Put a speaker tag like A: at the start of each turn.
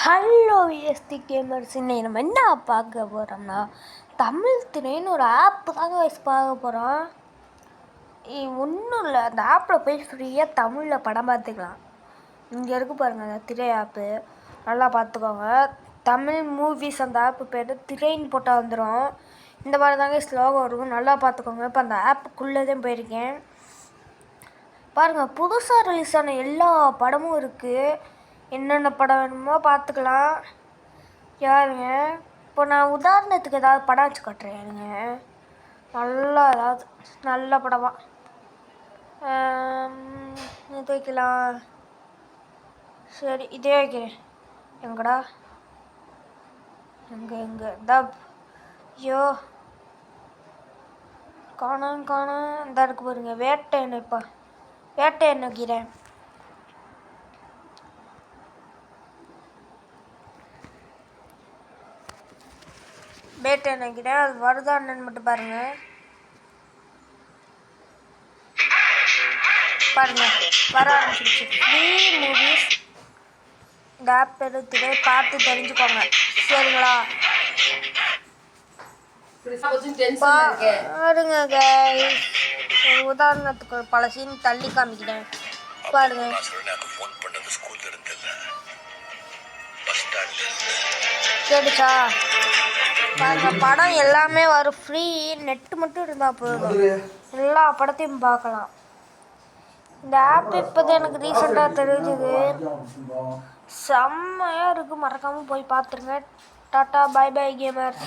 A: Hello VST gamers, இன்னைக்கு நம்ம என்ன பார்க்க போகிறோம்னா தமிழ் திரைன்னு ஒரு ஆப்பு தாங்க பார்க்க போகிறோம். ஒன்றும் இல்லை, அந்த ஆப்பில் போய் ஃப்ரீயாக தமிழில் படம் பார்த்துக்கலாம். இங்கே இருக்குது பாருங்கள் அந்த திரை ஆப்பு, நல்லா பார்த்துக்கோங்க. தமிழ் மூவிஸ் அந்த ஆப்பு பேர் திரைன்னு போட்டால் வந்துடும். இந்த மாதிரி தாங்க ஸ்லோகம் இருக்கும், நல்லா பார்த்துக்கோங்க. இப்போ அந்த ஆப்புக்குள்ளே தான் போயிருக்கேன். பாருங்கள், புதுசாக ரிலீஸ் ஆன எல்லா படமும் இருக்குது. என்னென்ன படம் வேணுமோ பார்த்துக்கலாம். யாருங்க, இப்போ நான் உதாரணத்துக்கு ஏதாவது படம் வச்சு காட்டுறேன். நல்லா ஏதாவது நல்ல படமாக இது வைக்கலாம். சரி, இதே வைக்கிறேன். எங்கடா எங்கே தப் ஐயோ காணோம் இந்த இருக்கு பாருங்க, வேட்டை என்னப்பா, வேட்டை என்ன வைக்கிறேன். வேட்டை நினைக்கிறேன், அது வருதான்னு மட்டும் பாருங்க. வர ஆரம்பிச்சிருச்சு. ஃப்ரீ மூவிஸ் இந்த ஆப் எடுத்துட்டு பார்த்து தெரிஞ்சுக்கோங்க, சரிங்களா? பாருங்க கைஸ், ஒரு உதாரணத்துக்கு பல சீன் தள்ளி காமிக்கிறேன் பாருங்க. கேட்டுச்சா? பாருங்க, படம் எல்லாமே வரும். ஃப்ரீ நெட்டு மட்டும் இருந்தால் போதும், எல்லா படத்தையும் பார்க்கலாம். இந்த ஆப் இப்போதான் எனக்கு ரீசெண்டாக தெரிஞ்சுது, செம்மையாக இருக்குது. மறக்காமல் போய் பார்த்துருங்க. டாட்டா, பை பை கேமர்ஸ்.